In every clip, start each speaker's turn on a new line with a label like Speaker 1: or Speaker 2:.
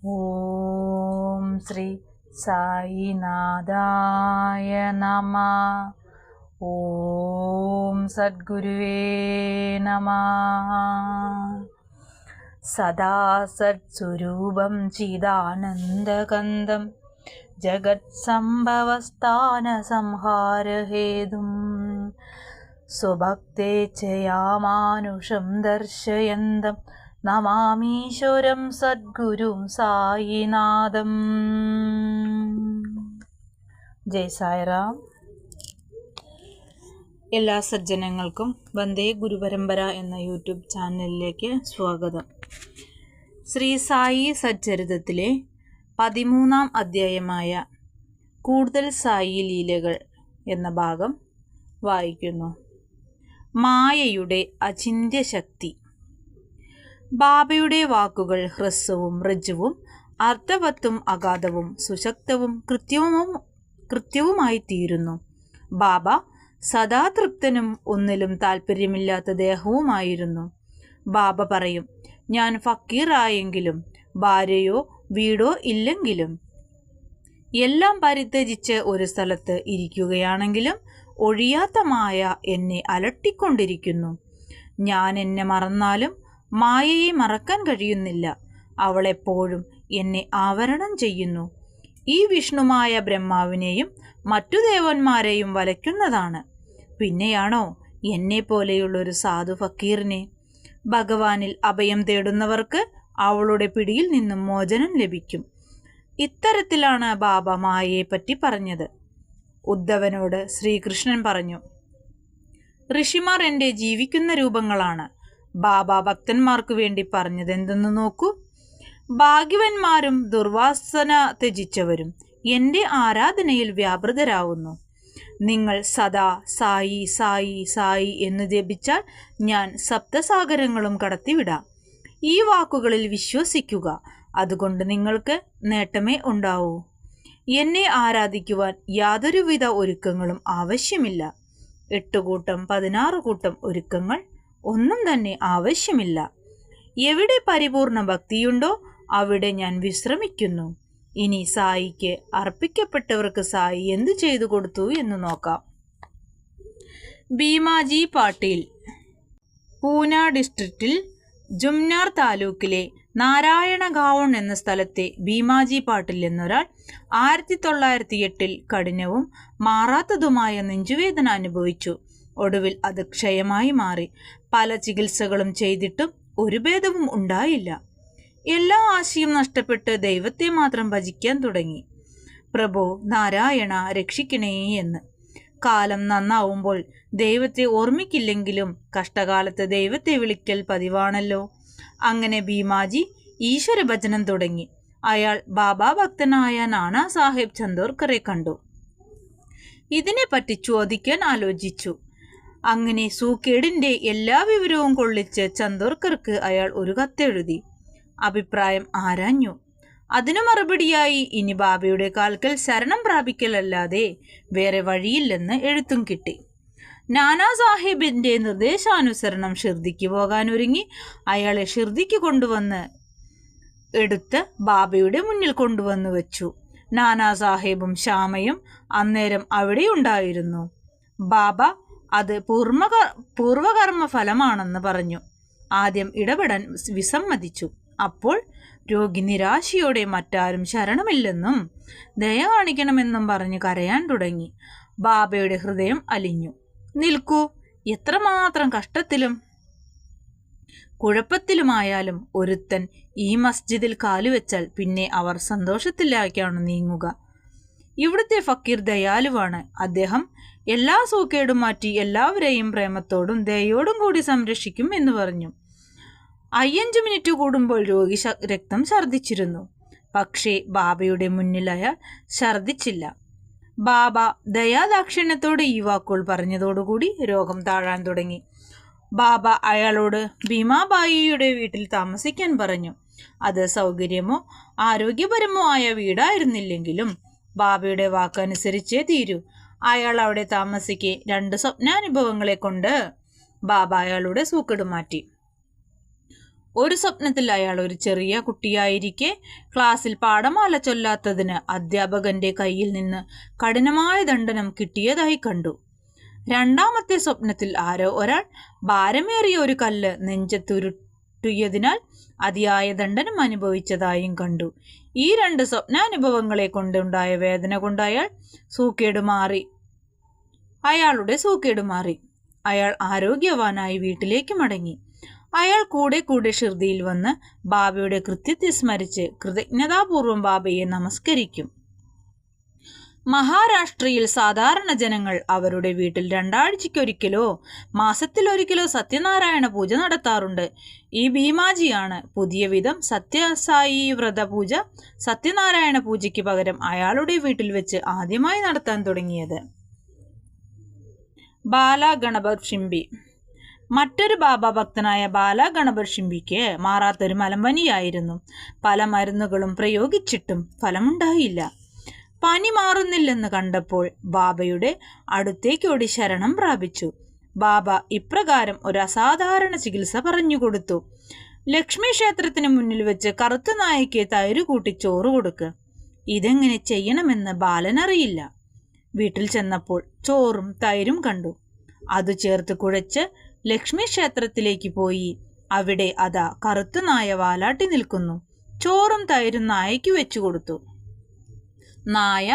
Speaker 1: ഓം ശ്രീ സായിനാഥായ നമഃ. ഓം സദ്ഗുരുവേ നമഃ. സദാ സത്സ്വരൂപം ചിദാനന്ദകന്ദം ജഗത്സംഭവസ്ഥാനസംഹാരഹേതും സ്വഭക്തേച്ഛയാമാനുഷം ദർശയന്തം നമാമീശ്വരം സദ്ഗുരും സായിനാഥം. ജയ് സായിറാം. എല്ലാ സജ്ജനങ്ങൾക്കും വന്ദേ ഗുരുപരമ്പര എന്ന യൂട്യൂബ് ചാനലിലേക്ക് സ്വാഗതം. ശ്രീ സായി സച്ചരിതത്തിലെ 13-ാം അധ്യായമായ കൂടുതൽ സായി ലീലകൾ എന്ന ഭാഗം വായിക്കുന്നു. മായയുടെ അചിന്ത്യ ശക്തി. ബാബയുടെ വാക്കുകൾ ഹ്രസ്വവും ഋജുവും അർത്ഥവത്തും അഗാധവും സുശക്തവും കൃത്യവുമായി തീരുന്നു. ബാബ സദാ തൃപ്തനും ഒന്നിലും താല്പര്യമില്ലാത്ത ദേഹവുമായിരുന്നു. ബാബ പറയും, ഞാൻ ഫക്കീറായെങ്കിലും ഭാര്യയോ വീടോ ഇല്ലെങ്കിലും എല്ലാം പരിത്യജിച്ച് ഒരു സ്ഥലത്ത് ഇരിക്കുകയാണെങ്കിലും ഒഴിയാത്ത മായ എന്നെ അലട്ടിക്കൊണ്ടിരിക്കുന്നു. ഞാൻ എന്നെ മറന്നാലും മായയെ മറക്കാൻ കഴിയുന്നില്ല. അവളെപ്പോഴും എന്നെ ആവരണം ചെയ്യുന്നു. ഈ വിഷ്ണുമായ ബ്രഹ്മാവിനെയും മറ്റു ദേവന്മാരെയും വലയ്ക്കുന്നതാണ്. പിന്നെയാണോ എന്നെ പോലെയുള്ളൊരു സാധു ഫക്കീറിനെ? ഭഗവാനിൽ അഭയം തേടുന്നവർക്ക് അവളുടെ പിടിയിൽ നിന്നും മോചനം ലഭിക്കും. ഇത്തരത്തിലാണ് ബാബ മായയെ പറ്റി പറഞ്ഞത്. ഉദ്ധവനോട് ശ്രീകൃഷ്ണൻ പറഞ്ഞു, ഋഷിമാർ എൻ്റെ ജീവിക്കുന്ന രൂപങ്ങളാണ്. ബാബ ഭക്തന്മാർക്കു വേണ്ടി പറഞ്ഞതെന്തെന്ന് നോക്കൂ. ഭാഗ്യവന്മാരും ദുർവാസന ത്യജിച്ചവരും എൻ്റെ ആരാധനയിൽ വ്യാപൃതരാവുന്നു. നിങ്ങൾ സദാ സായി സായി സായി എന്ന് ജപിച്ചാൽ ഞാൻ സപ്തസാഗരങ്ങളും കടത്തിവിടാം. ഈ വാക്കുകളിൽ വിശ്വസിക്കുക. അതുകൊണ്ട് നിങ്ങൾക്ക് നേട്ടമേ ഉണ്ടാവൂ. എന്നെ ആരാധിക്കുവാൻ യാതൊരുവിധ ഒരുക്കങ്ങളും ആവശ്യമില്ല. 8 കൂട്ടം 16 കൂട്ടം ഒരുക്കങ്ങൾ ഒന്നും തന്നെ ആവശ്യമില്ല. എവിടെ പരിപൂർണ ഭക്തിയുണ്ടോ അവിടെ ഞാൻ വിശ്രമിക്കുന്നു. ഇനി സായിക്ക് അർപ്പിക്കപ്പെട്ടവർക്ക് സായി എന്തു ചെയ്തു കൊടുത്തു എന്ന് നോക്കാം. ഭീമാജി പാട്ടീൽ പൂന ഡിസ്ട്രിക്റ്റിൽ ജുംനാർ താലൂക്കിലെ നാരായണഗാവൺ എന്ന സ്ഥലത്തെ ഭീമാജി പാട്ടീൽ എന്നൊരാൾ 1908 കഠിനവും മാറാത്തതുമായ നെഞ്ചുവേദന അനുഭവിച്ചു. ഒടുവിൽ അത് ക്ഷയമായി മാറി. പല ചികിത്സകളും ചെയ്തിട്ടും ഒരു ഭേദവും ഉണ്ടായില്ല. എല്ലാ ആശയും നഷ്ടപ്പെട്ട് ദൈവത്തെ മാത്രം ഭജിക്കാൻ തുടങ്ങി. പ്രഭോ നാരായണ രക്ഷിക്കണേ എന്ന്. കാലം നന്നാവുമ്പോൾ ദൈവത്തെ ഓർമ്മിക്കില്ലെങ്കിലും കഷ്ടകാലത്ത് ദൈവത്തെ വിളിക്കൽ പതിവാണല്ലോ. അങ്ങനെ ഭീമാജി ഈശ്വര ഭജനം തുടങ്ങി. അയാൾ ബാബാ ഭക്തനായ നാനാ സാഹേബ് ചന്ദോർക്കറെ കണ്ടു. ഇതിനെപ്പറ്റി ചോദിക്കാൻ ആലോചിച്ചു. അങ്ങനെ സൂക്കേടിന്റെ എല്ലാ വിവരവും കൊള്ളിച്ച് ചന്ദോർക്കർക്ക് അയാൾ ഒരു കത്തെഴുതി. അഭിപ്രായം ആരാഞ്ഞു. അതിനു മറുപടിയായി ഇനി ബാബയുടെ കാൽക്കൽ ശരണം പ്രാപിക്കലല്ലാതെ വേറെ വഴിയില്ലെന്ന് എഴുത്തും കിട്ടി. നാനാ സാഹിബിന്റെ നിർദ്ദേശാനുസരണം ഷിർദിക്ക് പോകാനൊരുങ്ങി അയാളെ ഷിർദിക്ക് കൊണ്ടുവന്ന് എടുത്ത് ബാബയുടെ മുന്നിൽ കൊണ്ടുവന്നു വെച്ചു. നാനാ സാഹിബും ശ്യാമയും അന്നേരം അവിടെയുണ്ടായിരുന്നു. ബാബ അത് പൂർവകർമ്മ ഫലമാണെന്ന് പറഞ്ഞു. ആദ്യം ഇടപെടാൻ വിസമ്മതിച്ചു. അപ്പോൾ രോഗി നിരാശയോടെ മറ്റാരും ശരണമില്ലെന്നും ദയ കാണിക്കണമെന്നും പറഞ്ഞ് കരയാൻ തുടങ്ങി. ബാബയുടെ ഹൃദയം അലിഞ്ഞു. നിൽക്കൂ, എത്രമാത്രം കഷ്ടത്തിലും കുഴപ്പത്തിലുമായാലും ഒരുത്തൻ ഈ മസ്ജിദിൽ കാലുവെച്ചാൽ പിന്നെ അവർ സന്തോഷത്തിലേക്കാണ് നീങ്ങുക. ഇവിടുത്തെ ഫക്കീർ ദയാലുവാണ്. അദ്ദേഹം എല്ലാ സൂക്കേടും മാറ്റി എല്ലാവരെയും പ്രേമത്തോടും ദയോടും കൂടി സംരക്ഷിക്കും എന്ന് പറഞ്ഞു. 5 മിനിറ്റ് കൂടുമ്പോൾ രോഗി രക്തം ഛർദ്ദിച്ചിരുന്നു. പക്ഷേ ബാബയുടെ മുന്നിൽ അയാൾ ഛർദ്ദിച്ചില്ല. ബാബ ദയാദാക്ഷിണ്യത്തോടെ ഈ വാക്കുകൾ പറഞ്ഞതോടുകൂടി രോഗം താഴാൻ തുടങ്ങി. ബാബ അയാളോട് ഭീമാബായിയുടെ വീട്ടിൽ താമസിക്കാൻ പറഞ്ഞു. അത് സൗകര്യമോ ആരോഗ്യപരമോ ആയ വീടായിരുന്നില്ലെങ്കിലും ബാബയുടെ വാക്കനുസരിച്ചേ തീരൂ. അയാൾ അവിടെ താമസിക്കെ 2 സ്വപ്നാനുഭവങ്ങളെ കൊണ്ട് ബാബ അയാളുടെ സൂക്കേട് മാറ്റി. ഒരു സ്വപ്നത്തിൽ അയാൾ ഒരു ചെറിയ കുട്ടിയായിരിക്കെ ക്ലാസ്സിൽ പാഠമാല ചൊല്ലാത്തതിന് അധ്യാപകന്റെ കയ്യിൽ നിന്ന് കഠിനമായ ദണ്ഡനം കിട്ടിയതായി കണ്ടു. രണ്ടാമത്തെ സ്വപ്നത്തിൽ ആരോ ഒരാൾ ഭാരമേറിയ ഒരു കല്ല് നെഞ്ചത്തുരുട്ടിയതിനാൽ അതിയായ ദണ്ഡനം അനുഭവിച്ചതായും കണ്ടു. ഈ 2 സ്വപ്നാനുഭവങ്ങളെ കൊണ്ടുണ്ടായ വേദന കൊണ്ട് അയാളുടെ സൂക്കേട് മാറി. അയാൾ ആരോഗ്യവാനായി വീട്ടിലേക്ക് മടങ്ങി. അയാൾ കൂടെ ഷിർദിയിൽ വന്ന് ബാബയുടെ കൃത്യത്തെ സ്മരിച്ച് കൃതജ്ഞതാപൂർവം ബാബയെ നമസ്കരിക്കും. മഹാരാഷ്ട്രയിൽ സാധാരണ ജനങ്ങൾ അവരുടെ വീട്ടിൽ 2 ആഴ്ചയ്ക്കൊരിക്കലോ മാസത്തിലൊരിക്കലോ സത്യനാരായണ പൂജ നടത്താറുണ്ട്. ഈ ഭീമാജിയാണ് പുതിയ വിധം സത്യസായി വ്രത പൂജ സത്യനാരായണ പൂജയ്ക്ക് പകരം അയാളുടെ വീട്ടിൽ വെച്ച് ആദ്യമായി നടത്താൻ തുടങ്ങിയത്. ബാല ഗണപത് ഷിംബി. മറ്റൊരു ബാബ ഭക്തനായ ബാല ഗണപത് ഷിംബിക്ക് മാറാത്തൊരു മലമ്പനിയായിരുന്നു. പല മരുന്നുകളും പ്രയോഗിച്ചിട്ടും ഫലമുണ്ടായില്ല. പനി മാറുന്നില്ലെന്ന് കണ്ടപ്പോൾ ബാബയുടെ അടുത്തേക്കോടി ശരണം പ്രാപിച്ചു. ബാബ ഇപ്രകാരം ഒരു അസാധാരണ ചികിത്സ പറഞ്ഞുകൊടുത്തു. ലക്ഷ്മി ക്ഷേത്രത്തിന് മുന്നിൽ വെച്ച് കറുത്ത നായയ്ക്ക് തൈര് കൂട്ടി ചോറ് കൊടുക്ക്. ഇതെങ്ങനെ ചെയ്യണമെന്ന് ബാലനറിയില്ല. വീട്ടിൽ ചെന്നപ്പോൾ ചോറും തൈരും കണ്ടു. അത് ചേർത്ത് കുഴച്ച് ലക്ഷ്മി ക്ഷേത്രത്തിലേക്ക് പോയി. അവിടെ അതാ കറുത്ത നായ വാലാട്ടി നിൽക്കുന്നു. ചോറും തൈരും നായയ്ക്ക് വെച്ചു കൊടുത്തു. നായ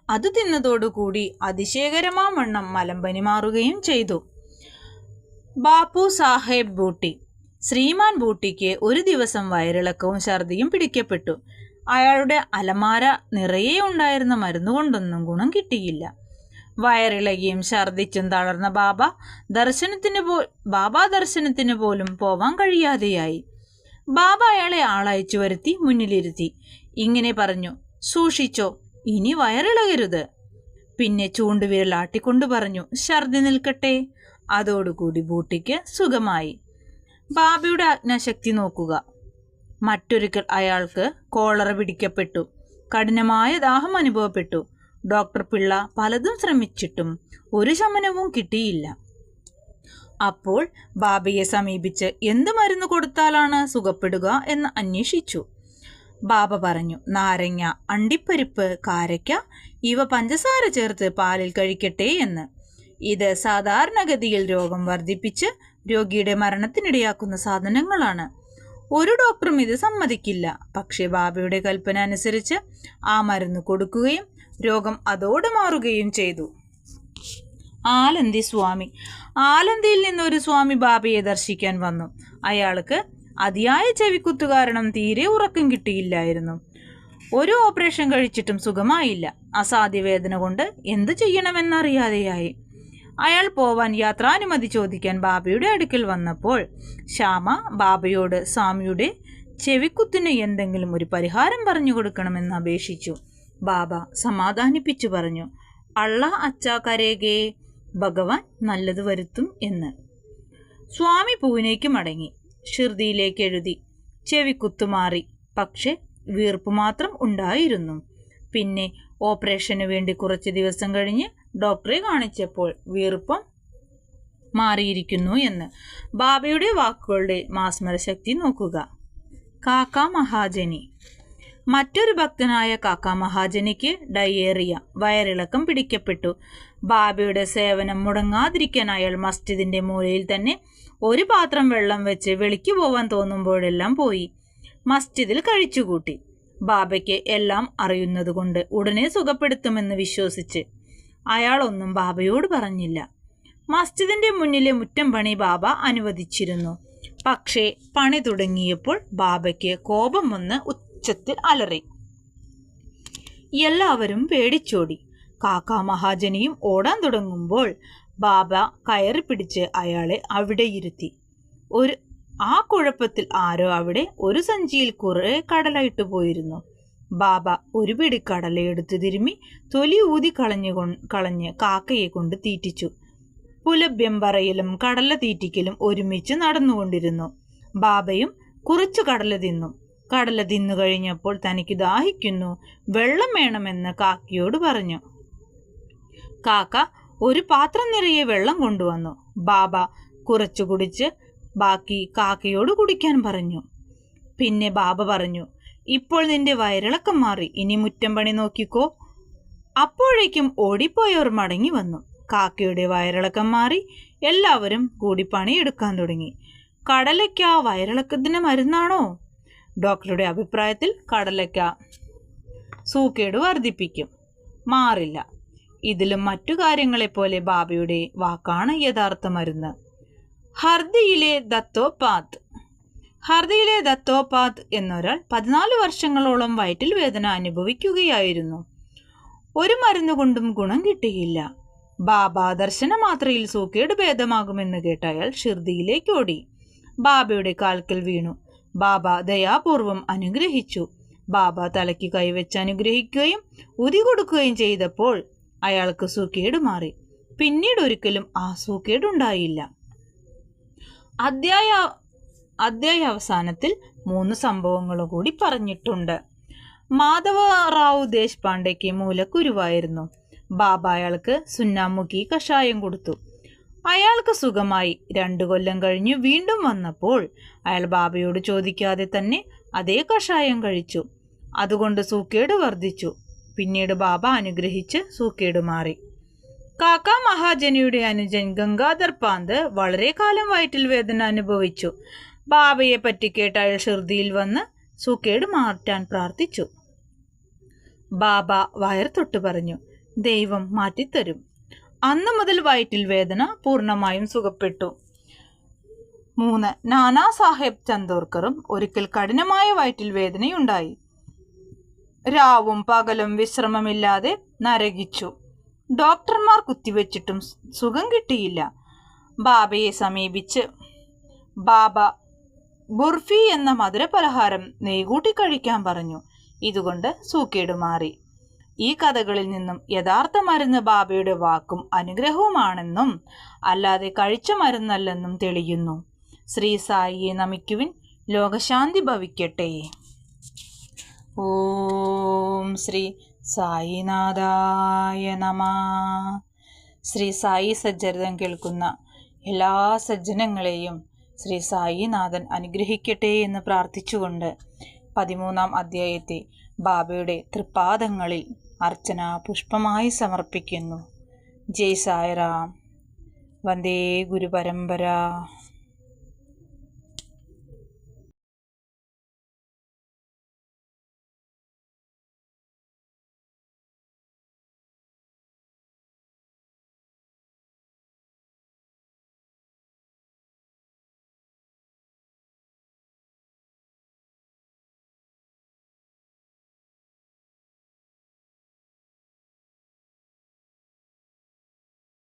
Speaker 1: അത് തിന്നതോടുകൂടി അതിശയകരമാവണ്ണം മലമ്പനി മാറുകയും ചെയ്തു. ബാപ്പു സാഹേബ് ബൂട്ടി. ശ്രീമാൻ ബൂട്ടിക്ക് ഒരു ദിവസം വയറിളക്കവും ഛർദിയും പിടിക്കപ്പെട്ടു. അയാളുടെ അലമാര നിറയെ ഉണ്ടായിരുന്ന മരുന്നുകൊണ്ടൊന്നും ഗുണം കിട്ടിയില്ല. വയറിളകിയും ഛർദിച്ചും തളർന്ന ബാബ ദർശനത്തിന് പോലും പോവാൻ കഴിയാതെയായി. ബാബ അയാളെ ആളയച്ചു വരുത്തി മുന്നിലിരുത്തി. ഇങ്ങനെ പറഞ്ഞു, സൂക്ഷിച്ചോ, ഇനി വയറിളകരുത്. പിന്നെ ചൂണ്ടുവിരൽ ആട്ടിക്കൊണ്ട് പറഞ്ഞു, ഛർദി നിൽക്കട്ടെ. അതോടുകൂടി ബൂട്ടിക്ക് സുഖമായി. ബാബയുടെ ആജ്ഞാശക്തി നോക്കുക. മറ്റൊരിക്കൽ അയാൾക്ക് കോളറ പിടിക്കപ്പെട്ടു. കഠിനമായ ദാഹം അനുഭവപ്പെട്ടു. ഡോക്ടർ പിള്ള പലതും ശ്രമിച്ചിട്ടും ഒരു ശമനവും കിട്ടിയില്ല. അപ്പോൾ ബാബയെ സമീപിച്ച് എന്ത് മരുന്ന് കൊടുത്താലാണ് സുഖപ്പെടുക എന്ന് അന്വേഷിച്ചു. ബാബ പറഞ്ഞു, നാരങ്ങ, അണ്ടിപ്പരിപ്പ്, കാരയ്ക്ക ഇവ പഞ്ചസാര ചേർത്ത് പാലിൽ കഴിക്കട്ടെ എന്ന്. ഇത് സാധാരണഗതിയിൽ രോഗം വർദ്ധിപ്പിച്ച് രോഗിയുടെ മരണത്തിനിടയാക്കുന്ന സാധനങ്ങളാണ്. ഒരു ഡോക്ടറും ഇത് സമ്മതിക്കില്ല. പക്ഷേ ബാബയുടെ കൽപ്പന അനുസരിച്ച് ആ മരുന്ന് കൊടുക്കുകയും രോഗം അതോടെ മാറുകയും ചെയ്തു. ആലന്തി സ്വാമി. ആലന്തിയിൽ നിന്നൊരു സ്വാമി ബാബയെ ദർശിക്കാൻ വന്നു. അയാൾക്ക് അതിയായ ചെവിക്കുത്തു കാരണം തീരെ ഉറക്കം കിട്ടിയില്ലായിരുന്നു. ഒരു ഓപ്പറേഷൻ കഴിച്ചിട്ടും സുഖമായില്ല. അസാധ്യ വേദന കൊണ്ട് എന്തു ചെയ്യണമെന്നറിയാതെയായി. അയാൾ പോവാൻ യാത്രാനുമതി ചോദിക്കാൻ ബാബയുടെ അടുക്കൽ വന്നപ്പോൾ ശ്യാമ ബാബയോട് സ്വാമിയുടെ ചെവിക്കുത്തിന് എന്തെങ്കിലും ഒരു പരിഹാരം പറഞ്ഞു കൊടുക്കണമെന്ന് അപേക്ഷിച്ചു. ബാബ സമാധാനിപ്പിച്ചു പറഞ്ഞു, അള്ളാ അച്ഛാ കരേഗേ, ഭഗവാൻ നല്ലത് വരുത്തും എന്ന്. സ്വാമി പൂനെക്ക് മടങ്ങി. ഷിർദിയിലേക്ക് എഴുതി. ചെവിക്കുത്തു മാറി. പക്ഷെ വീർപ്പ് മാത്രം ഉണ്ടായിരുന്നു. പിന്നെ ഓപ്പറേഷന് വേണ്ടി കുറച്ച് ദിവസം കഴിഞ്ഞ് ഡോക്ടറെ കാണിച്ചപ്പോൾ വീർപ്പം മാറിയിരിക്കുന്നു എന്ന്. ബാബയുടെ വാക്കുകളുടെ മാസ്മരശക്തി നോക്കുക. കാക്ക മഹാജനി. മറ്റൊരു ഭക്തനായ കാക്ക മഹാജനിക്ക് ഡയേറിയ, വയറിളക്കം പിടിക്കപ്പെട്ടു. ബാബയുടെ സേവനം മുടങ്ങാതിരിക്കാൻ അയാൾ മസ്ജിദിന്റെ മൂലയിൽ തന്നെ ഒരു പാത്രം വെള്ളം വെച്ച് വെളിക്ക് പോവാൻ തോന്നുമ്പോഴെല്ലാം പോയി മസ്ജിദിൽ കഴിച്ചുകൂട്ടി. ബാബയ്ക്ക് എല്ലാം അറിയുന്നതുകൊണ്ട് ഉടനെ സുഖപ്പെടുത്തുമെന്ന് വിശ്വസിച്ച് അയാളൊന്നും ബാബയോട് പറഞ്ഞില്ല. മസ്ജിദിന്റെ മുന്നിലെ മുറ്റം പണി ബാബ അനുവദിച്ചിരുന്നു. പക്ഷേ പണി തുടങ്ങിയപ്പോൾ ബാബയ്ക്ക് കോപം വന്ന് ഉച്ചത്തിൽ അലറി. എല്ലാവരും പേടിച്ചോടി. കാക്ക മഹാജനിയും ഓടാൻ തുടങ്ങുമ്പോൾ ബാബ കയറി പിടിച്ച് അയാളെ അവിടെ ഇരുത്തി. ആ കുഴപ്പത്തിൽ ആരോ അവിടെ ഒരു സഞ്ചിയിൽ കുറെ കടല ഇട്ടുപോയിരുന്നു. ബാബ ഒരു പിടി കടലയെടുത്ത് തിരുമ്മി തൊലി ഊതി കളഞ്ഞ് കാക്കയെ കൊണ്ട് തീറ്റിച്ചു. പുലഭ്യം പറയലും കടല തീറ്റിക്കലും ഒരുമിച്ച് നടന്നുകൊണ്ടിരുന്നു. ബാബയും കുറച്ചു കടല തിന്നു. കടല തിന്നു കഴിഞ്ഞപ്പോൾ തനിക്ക് ദാഹിക്കുന്നു, വെള്ളം വേണമെന്ന് കാക്കയോട് പറഞ്ഞു. കാക്ക ഒരു പാത്രം നിറയെ വെള്ളം കൊണ്ടുവന്നു. ബാബ കുറച്ചു കുടിച്ച് ബാക്കി കാക്കയോട് കുടിക്കാൻ പറഞ്ഞു. പിന്നെ ബാബ പറഞ്ഞു, ഇപ്പോൾ നിന്റെ വയറിളക്കം മാറി, ഇനി മുറ്റം പണി നോക്കിക്കോ. അപ്പോഴേക്കും ഓടിപ്പോയവർ മടങ്ങി വന്നു. കാക്കയുടെ വയറിളക്കം മാറി. എല്ലാവരും കൂടി പണിയെടുക്കാൻ തുടങ്ങി. കടലയ്ക്ക വയറിളക്കത്തിന് മരുന്നാണോ? ഡോക്ടറുടെ അഭിപ്രായത്തിൽ കടലയ്ക്ക സൂക്കേട് വർദ്ധിപ്പിക്കും, മാറില്ല. ഇതിലും മറ്റു കാര്യങ്ങളെപ്പോലെ ബാബയുടെ വാക്കാണ് യഥാർത്ഥ മരുന്ന്. ഹർദിയിലെ ദത്തോപാത് എന്നൊരാൾ 14 വർഷങ്ങളോളം വയറ്റിൽ വേദന അനുഭവിക്കുകയായിരുന്നു. ഒരു മരുന്ന് കൊണ്ടും ഗുണം കിട്ടിയില്ല. ബാബ ദർശന മാത്രയിൽ സൂക്കേട് ഭേദമാകുമെന്ന് കേട്ട അയാൾ ഷിർദിയിലേക്ക് ഓടി. ബാബയുടെ കാൽക്കൽ വീണു. ബാബ ദയാപൂർവം അനുഗ്രഹിച്ചു. ബാബ തലയ്ക്ക് കൈവച്ച് അനുഗ്രഹിക്കുകയും ഉതി കൊടുക്കുകയും ചെയ്തപ്പോൾ അയാൾക്ക് സൂക്കേട് മാറി. പിന്നീട് ഒരിക്കലും ആ സൂക്കേടുണ്ടായില്ല. അധ്യായ അവസാനത്തിൽ 3 സംഭവങ്ങളും കൂടി പറഞ്ഞിട്ടുണ്ട്. മാധവ റാവു ദേശ്പാണ്ഡെക്ക് മൂലക്കുരുവായിരുന്നു. ബാബ അയാൾക്ക് സുന്നാമുഖി കഷായം കൊടുത്തു. അയാൾക്ക് സുഖമായി. 2 കൊല്ലം കഴിഞ്ഞ് വീണ്ടും വന്നപ്പോൾ അയാൾ ബാബയോട് ചോദിക്കാതെ തന്നെ അതേ കഷായം കഴിച്ചു. അതുകൊണ്ട് സൂക്കേട് വർദ്ധിച്ചു. പിന്നീട് ബാബ അനുഗ്രഹിച്ച് സൂക്കേട് മാറി. കാക്ക മഹാജനിയുടെ അനുജൻ ഗംഗാധർ പാന്ത് വളരെ കാലം വയറ്റിൽ വേദന അനുഭവിച്ചു. ബാബയെ പറ്റി കേട്ട് അയാൾ ഷിർദിയിൽ വന്ന് സൂക്കേട് മാറ്റാൻ പ്രാർത്ഥിച്ചു. ബാബ വയർ തൊട്ട് പറഞ്ഞു, ദൈവം മാറ്റിത്തരും. അന്നു മുതൽ വയറ്റിൽ വേദന പൂർണ്ണമായും സുഖപ്പെട്ടു. 3. നാനാ സാഹേബ് ചന്ദോർക്കറും ഒരിക്കൽ കഠിനമായ വയറ്റിൽ വേദനയുണ്ടായി. രാവും പകലും വിശ്രമമില്ലാതെ നരകിച്ചു. ഡോക്ടർമാർ കുത്തിവെച്ചിട്ടും സുഖം കിട്ടിയില്ല. ബാബയെ സമീപിച്ച് ബാബ ബുർഫി എന്ന മധുരപലഹാരം നെയ്കൂട്ടി കഴിക്കാൻ പറഞ്ഞു. ഇതുകൊണ്ട് സൂക്കേട് മാറി. ഈ കഥകളിൽ നിന്നും യഥാർത്ഥ മരുന്ന് ബാബയുടെ വാക്കും അനുഗ്രഹവുമാണെന്നും അല്ലാതെ കഴിച്ച മരുന്നല്ലെന്നും തെളിയുന്നു. ശ്രീ സായിയെ നമിക്കുവിൻ. ലോകശാന്തി ഭവിക്കട്ടെ. ഓം ശ്രീ സായിനാഥായ നമഃ. ശ്രീ സായി സജ്ജരിതം കേൾക്കുന്ന എല്ലാ സജ്ജനങ്ങളെയും ശ്രീ സായിനാഥൻ അനുഗ്രഹിക്കട്ടെ എന്ന് പ്രാർത്ഥിച്ചുകൊണ്ട് 13-ാം അധ്യായത്തെ ബാബയുടെ തൃപ്പാദങ്ങളിൽ അർച്ചന പുഷ്പമായി സമർപ്പിക്കുന്നു. ജയ് സായിറാം. വന്ദേ ഗുരുപരമ്പര.